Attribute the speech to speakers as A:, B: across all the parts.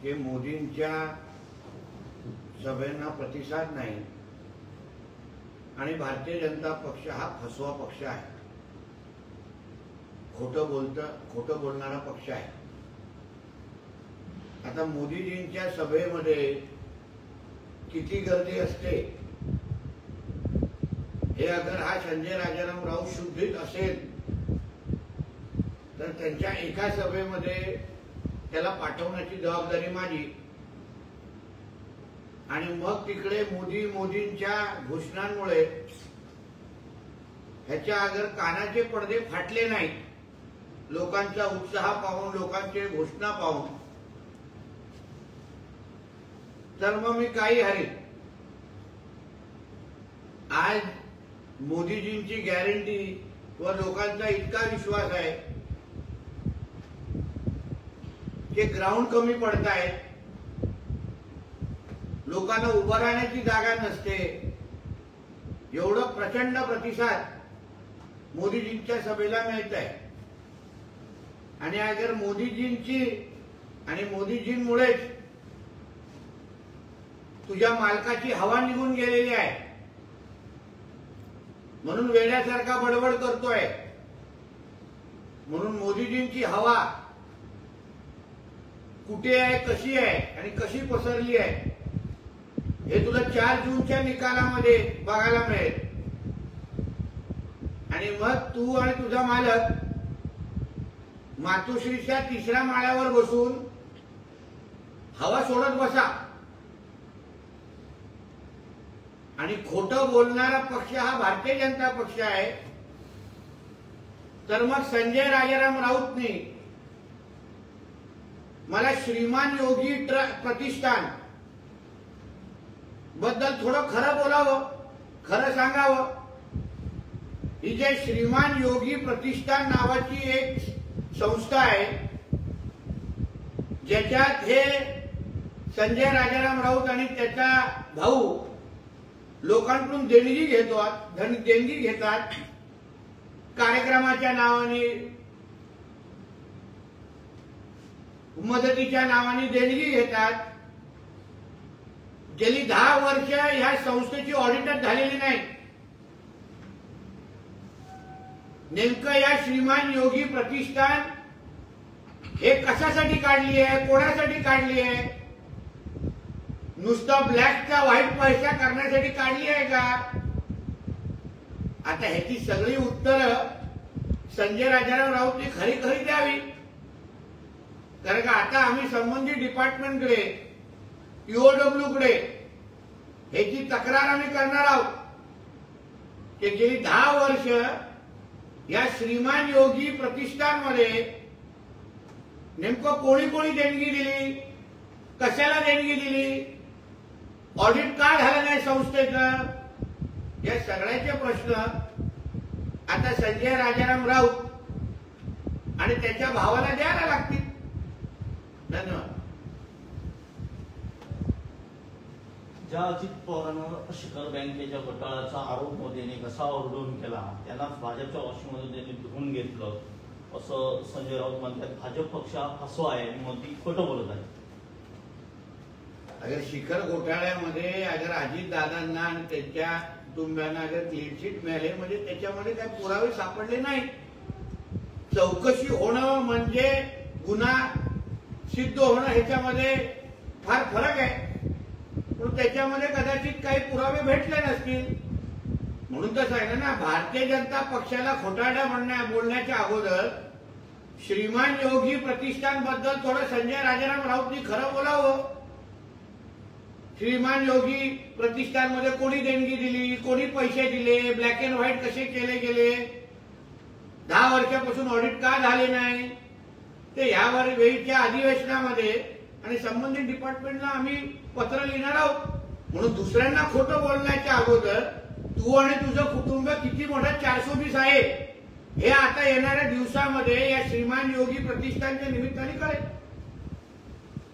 A: की मोदींच्या सभेंना प्रतिसाद नाही आणि भारतीय जनता पक्ष हा फसवा पक्ष आहे, खोटं बोलणारा पक्ष आहे। आता मोदीजींच्या सभेमध्ये किती गर्दी असते हे अगर हा संजय राजाराम राऊत शुद्धीत असेल तर त्यांच्या एका सभेमध्ये त्याला पाठवण्याची जबाबदारी माझी आणि मग तिकडे मोदींच्या घोषणांमुळे ह्याच्या अगर कानाचे पडदे फाटले नाही, लोकांचा उत्साह पाहून, लोकांचे घोषणा पाहून, तर मग मी काही हरेन। आज मोदीजींची गॅरंटी व लोकांचा इतका विश्वास आहे की ग्राउंड कमी पडताय, लोकांना उभं राहण्याची जागा नसते, एवढं प्रचंड प्रतिसाद मोदीजींच्या सभेला मिळत आहे। आणि अगर मोदीजींची आणि मोदीजींमुळेच तुझ्या मालकाची हवा निघून गेलेली आहे म्हणून वेड्यासारखा बडबड करतोय, म्हणून मोदीजींची हवा कुठे आहे, कशी आहे आणि कशी पसरली आहे हे तुला 4 जूनच्या निकालामध्ये बघायला मिळेल। आणि मग तू आणि तुझा मालक मातोश्रीच्या 3ऱ्या माळ्यावर बसून हवा सोडत बसा आणि खोटं बोलणारा पक्ष हा भारतीय जनता पक्ष आहे। तर मग संजय राजाराम राऊतनी मला श्रीमान योगी प्रतिष्ठान बद्दल थोडं खरं बोलावं, खरं सांगावं। ही जे श्रीमान योगी प्रतिष्ठान नावाची एक संस्था आहे ज्याच्यात हे संजय राजाराम राऊत आणि त्याचा भाऊ लोकांकडून देणगी घेतात, कार्यक्रमाच्या नावाने, मदतीच्या नावाने देणगी घेतात। गेली 10 वर्ष ह्या संस्थेची ऑडिटच झालेली नाही। नेमकं या श्रीमान योगी प्रतिष्ठान हे कशासाठी काढली आहे, कोणासाठी काढली आहे? नुसतं ब्लॅकचा व्हाईट पैसा करण्यासाठी काढली आहे का? आता ह्याची सगळी उत्तरं संजय राजाराम राऊतनी खरी द्यावी। कारण का आता आम्ही संबंधित डिपार्टमेंटकडे, ईओडब्ल्यू कडे ह्याची तक्रार आम्ही करणार आहोत की गेली 10 वर्ष या श्रीमान योगी प्रतिष्ठानमध्ये नेमकं कोणी देणगी दिली, कशाला देणगी दिली, ऑडिट का झालं नाही संस्थेचं, या सगळ्याचे प्रश्न आता संजय राजाराम राऊत आणि त्याच्या भावाला द्यायला लागतील। धन्यवाद।
B: ज्या अजित पवारांवर शिखर बँकेच्या घोटाळ्याचा आरोप मोदींनी घसावरडून केला, त्यांना भाजपच्या वॉशिंगमधून त्यांनी धुवून घेतलं असं संजय राऊत म्हणतात। भाजप पक्ष फसवा आहे आणि मोदी खोटं बोलत आहे।
A: अगर शिखर घोटाळ्यामध्ये अगर अजित दादांना आणि त्यांच्या कुटुंबियांना अगर क्लीन चिट मिळाले म्हणजे त्याच्यामध्ये काही पुरावे सापडले नाही। चौकशी होणं म्हणजे गुन्हा सिद्ध होणं ह्याच्यामध्ये फार फरक आहे, पण त्याच्यामध्ये कदाचित काही पुरावे भेटले नसतील म्हणून तर सांगितलं ना, भारतीय जनता पक्षाला खोटारडा बोलण्याच्या अगोदर श्रीमान योगी प्रतिष्ठान बद्दल थोडं संजय राजाराम राऊतनी खरं बोलावं। श्रीमान योगी प्रतिष्ठान मध्ये कोणी देणगी दिली, कोणी पैसे दिले, ब्लॅक अँड व्हाईट कसे केले गेले, 10 वर्षापासून ऑडिट का झाले नाही ते यावर वेळीच्या अधिवेशनामध्ये आणि संबंधित डिपार्टमेंटला आम्ही पत्र लिहिणार आहोत। म्हणून दुसऱ्यांना खोटं बोलण्याच्या अगोदर तू आणि तुझं कुटुंब किती मोठा 420 आहे हे आता येणाऱ्या दिवसामध्ये या श्रीमान योगी प्रतिष्ठानच्या निमित्ताने कळेल।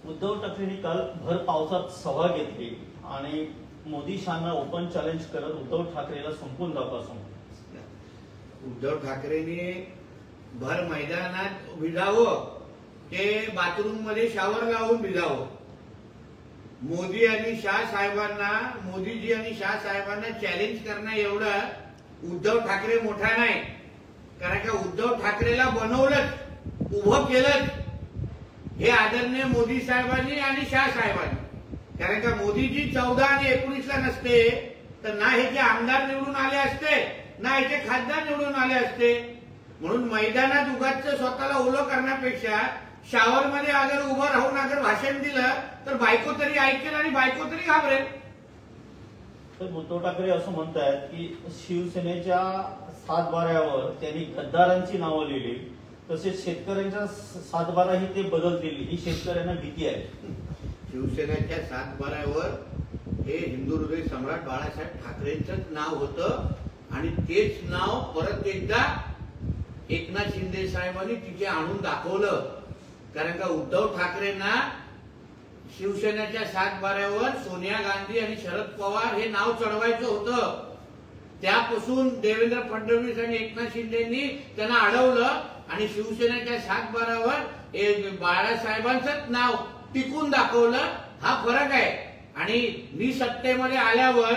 B: उद्धव ठाकरेंनी काल भर पावसात सभा घेतली आणि मोदी शांना ओपन चॅलेंज करत उद्धव ठाकरेला संपून दाखवा सांगितलं।
A: उद्धव ठाकरेंनी भर मैदानात उभी राहावं ते बाथरूम मध्ये शावर लावून भिजावं. मोदीजी आणि शाह साहेबांना चॅलेंज करणं एवढं उद्धव ठाकरे मोठा नाही. कारण का उद्धव ठाकरेला बनवलंच, उभं केलंच हे आदरणीय मोदी साहेबांनी आणि शाह साहेबांनी. कारण का मोदीजी 14 आणि 19 ला नसते तर ना ह्याचे आमदार निवडून आले असते ना ह्याचे खासदार निवडून आले असते. म्हणून मैदानात उगाच स्वतःला ओलं करण्यापेक्षा शावर मध्ये अगर उभं राहून अगर भाषण दिलं तर बायको तरी ऐकेल आणि बायको तरी घाबरेल.
B: तर उद्धव ठाकरे असं म्हणतायत की शिवसेनेच्या 7-12 त्यांनी गद्दारांची नावं लिहिली, तसेच शेतकऱ्यांच्या 7-12 ही ते बदलतील, ही शेतकऱ्यांना भीती आहे.
A: शिवसेनेच्या 7-12 हे हिंदू हृदय सम्राट बाळासाहेब ठाकरेंचंच नाव होतं आणि तेच नाव परत एकदा एकनाथ शिंदे साहेबांनी तिथे आणून दाखवलं. कारण का उद्धव ठाकरेंना शिवसेनेच्या 7-12 सोनिया गांधी आणि शरद पवार हे नाव चढवायचं होतं. त्यापासून देवेंद्र फडणवीस आणि एकनाथ शिंदेनी त्यांना अडवलं आणि शिवसेनेच्या 7-12 बाळासाहेबांचंच नाव टिकून दाखवलं. हा फरक आहे. आणि मी सत्तेमध्ये आल्यावर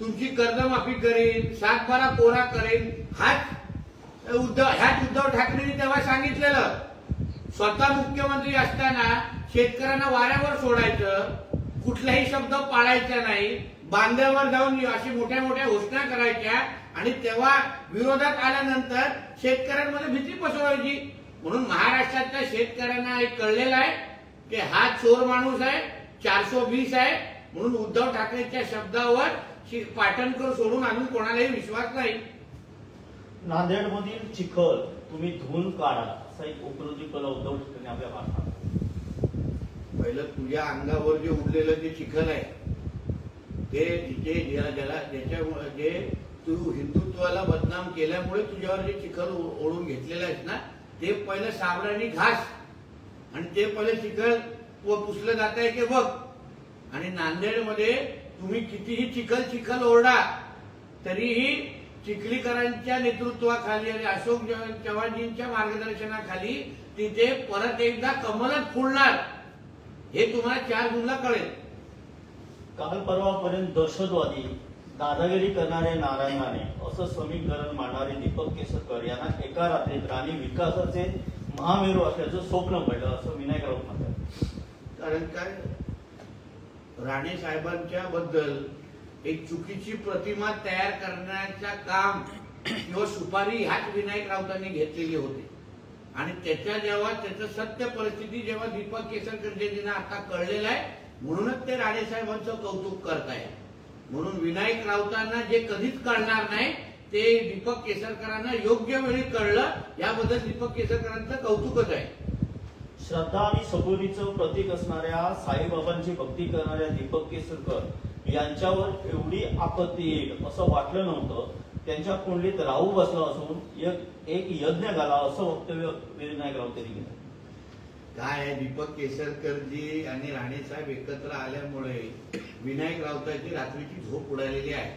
A: तुमची कर्जमाफी करीन, 7-12 कोरा करेन, ह्याच उद्धव ठाकरेंनी तेव्हा सांगितलेलं. स्वतः मुख्यमंत्री असताना शेतकऱ्यांना वाऱ्यावर सोडायचं, कुठलाही शब्द पाळायचा नाही, बांधावर जाऊन अशी मोठ्या मोठ्या घोषणा करायच्या आणि तेव्हा विरोधात आल्यानंतर शेतकऱ्यांमध्ये भीती पसरवायची. म्हणून महाराष्ट्रातल्या शेतकऱ्यांना एक कळलेलं आहे की हा चोर माणूस आहे, 420 आहे. म्हणून उद्धव ठाकरेंच्या शब्दावर पाटणकर सोडून अजून कोणालाही विश्वास नाही.
B: नांदेडमधील चिखल तुम्ही धुवून काढा असा एक उपरोधी कला उद्धव ठाकरेंनी आपल्या भाषणात.
A: पहिलं तुझ्या अंगावर जे उडलेलं जे चिखल आहे ते ज्याच्यामुळे जे तू हिंदुत्वाला बदनाम केल्यामुळे तुझ्यावर जे चिखल ओढून घेतलेलं आहेस ना ते पहिलं साबणाने घास आणि ते पहिलं चिखल पुसलं जात आहे की बघ. आणि नांदेडमध्ये तुम्ही कितीही चिखल ओरडा तरीही चिखलीकरांच्या नेतृत्वाखाली आणि अशोक चव्हाणजींच्या मार्गदर्शनाखाली तिथे परत एकदा कमलच फुलणार हे तुम्हाला 4 जूनला कळेल.
B: काल परवापर्यंत दहशतवादी, दादागिरी करणारे नारायण राणे असं समीकरण मांडणारे दीपक केसरकर यांना एका रात्रीत राणी विकासाचे महामेरू असल्याचं स्वप्न पडलं असं विनायक राऊत म्हणतात.
A: कारण काय राणे साहेबांच्या बद्दल एक चुकीची प्रतिमा तयार करण्याचं काम किंवा सुपारी ह्याच विनायक राऊतांनी घेतलेली होती. आणि जेव्हा त्याचं सत्य परिस्थिती जेव्हा दीपक केसरकरजींना आता कळलेलं आहे म्हणूनच ते राणे साहेबांचं कौतुक करताय. म्हणून विनायक राऊतांना जे कधीच कळणार नाही ते दीपक केसरकरांना योग्य वेळी कळलं. याबद्दल दीपक केसरकरांचं कौतुकच आहे.
B: श्रद्धा आणि सबुरीचं प्रतीक असणाऱ्या साईबाबांची भक्ती करणाऱ्या दीपक केसरकर यांच्यावर एवढी आपत्ती येईल असं वाटलं नव्हतं. त्यांच्या कुंडलीत राहू बसला असून एक यज्ञ झाला असं वक्तव्य विनायक राऊत यांनी केलं.
A: काय दीपक केसरकरजी आणि राणेसाहेब एकत्र आल्यामुळे विनायक राऊतांची रात्रीची झोप उडालेली आहे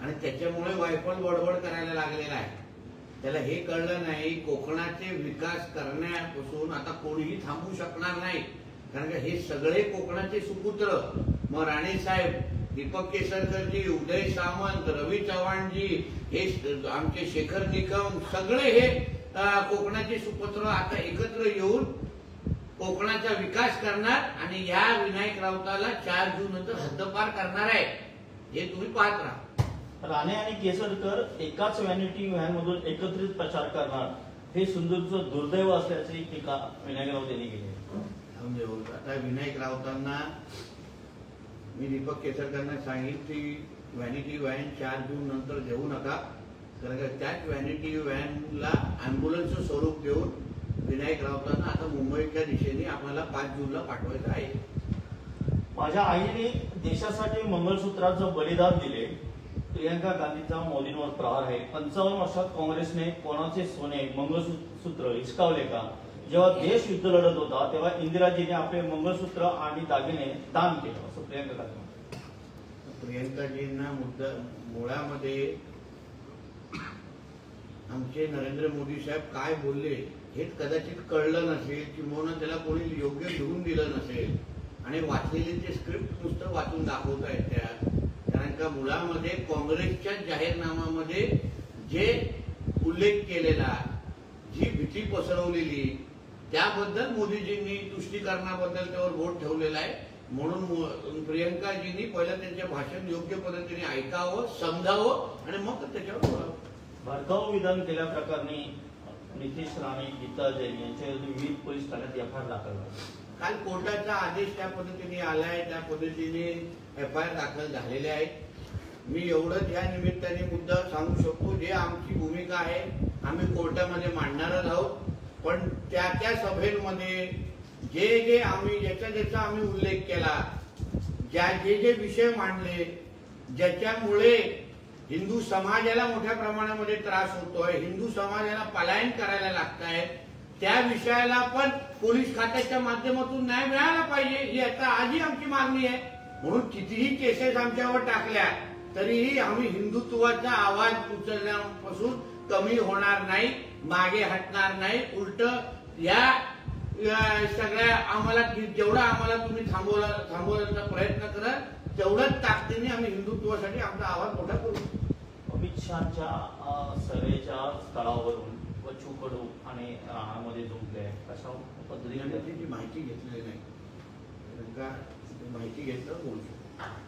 A: आणि त्याच्यामुळे वायफळ बडबड करायला लागलेला आहे. त्याला हे कळलं नाही कोकणाचे विकास करण्यापासून आता कोणीही थांबू शकणार नाही. कारण का हे सगळे कोकणाचे सुपुत्र मग राणेसाहेब, दीपक केसरकरजी, उदय सामंत, रवी चव्हाणजी, हे आमचे शेखर निकम सगळे हे कोकणाचे सुपुत्र आता एकत्र येऊन कोकणाचा विकास करणार आणि या विनायक राऊताला 4 जून नंतर हद्दपार करणार आहे. हे तुम्ही पाहत राहा.
B: राणे आणि केसरकर एकाच व्हॅनिटी व्हॅन मधून एकत्रित प्रचार करणार हे सुंदरचं दुर्दैव असल्याची टीका विनायक राऊत यांनी केली.
A: आता विनायक राऊतांना मी दीपक केसरकरांना सांगितलं की व्हॅनिटी व्हॅन 4 जून नंतर देऊ नका. कारण त्याच व्हॅनिटी व्हॅनला अँब्युलन्सचं स्वरूप देऊन विनायक राऊतांना आता मुंबईच्या दिशेने आम्हाला 5 जूनला पाठवायचं आहे.
B: माझ्या आईने देशासाठी मंगळसूत्राचं बलिदान दिले. प्रियंका गांधीचा मोदींवर प्रहार आहे. 55 वर्षात काँग्रेसने कोणाचे सोने मंगळसूत्र हिसकावले का? जेव्हा देश युद्ध लढत होता तेव्हा इंदिराजीने आपले मंगळसूत्र आणि दागिने दान केलं असं प्रियंका गांधी म्हणतात.
A: प्रियंकाजींना मुळामध्ये आमचे नरेंद्र मोदी साहेब काय बोलले हे कदाचित कळलं नसेल किंवा त्याला कोणी योग्य लिहून दिलं नसेल आणि वाचलेली ते स्क्रिप्ट नुसतं वाचून दाखवता येतात. कारण का मुळामध्ये काँग्रेसच्या जाहीरनाम्यामध्ये जे उल्लेख केलेला, जी भीती पसरवलेली, त्याबद्दल मोदीजींनी तुष्टीकरणाबद्दल त्यावर बोट ठेवलेला आहे. म्हणून प्रियंकाजींनी पहिलं त्यांचे भाषण योग्य पद्धतीने ऐकावं, समजावं आणि मग त्याच्यावर बोलावं.
B: भडकाऊ विधान केल्याप्रकरणी नितेश राणे, गीता जैन यांच्याविरुद्ध विविध पोलीस ठाण्यात एफआयआर दाखल झाला.
A: काल कोर्टाचा आदेश त्या पद्धतीने आलाय, त्या पद्धतीने एफआयआर दाखल झालेले आहेत. मी एवढंच या निमित्ताने मुद्दा सांगू शकतो, जे आमची भूमिका आहे आम्ही कोर्टामध्ये मांडणारच आहोत. पण त्या सभेमध्ये जे आम्ही ज्याचा आम्ही उल्लेख केला, जे विषय मांडले, ज्याच्यामुळे हिंदू समाजाला मोठ्या प्रमाणामध्ये त्रास होतोय, हिंदू समाजाला पलायन करायला लागत आहे, त्या विषयाला पण पोलीस खात्याच्या माध्यमातून न्याय मिळाला पाहिजे ही आता आजही आमची मागणी आहे. म्हणून कितीही केसेस आमच्यावर टाकल्या तरीही आम्ही हिंदुत्वाचा आवाज उचलण्यापासून कमी होणार नाही, मागे हटणार नाही. उलट या सगळ्या आम्हाला जेवढा आम्हाला तुम्ही थांबवण्याचा प्रयत्न करा, तेवढ्याच ताकदीने आम्ही हिंदुत्वासाठी आमचा आवाज मोठा करू.
B: अमित शहाच्या सभेच्या स्थळावरून बच्चू कडू आणि राणामध्ये झोपले आहे, कशा पद्धतीने
A: त्याची माहिती घेतलेली नाही. माहिती घेतलं बोलू शकतो.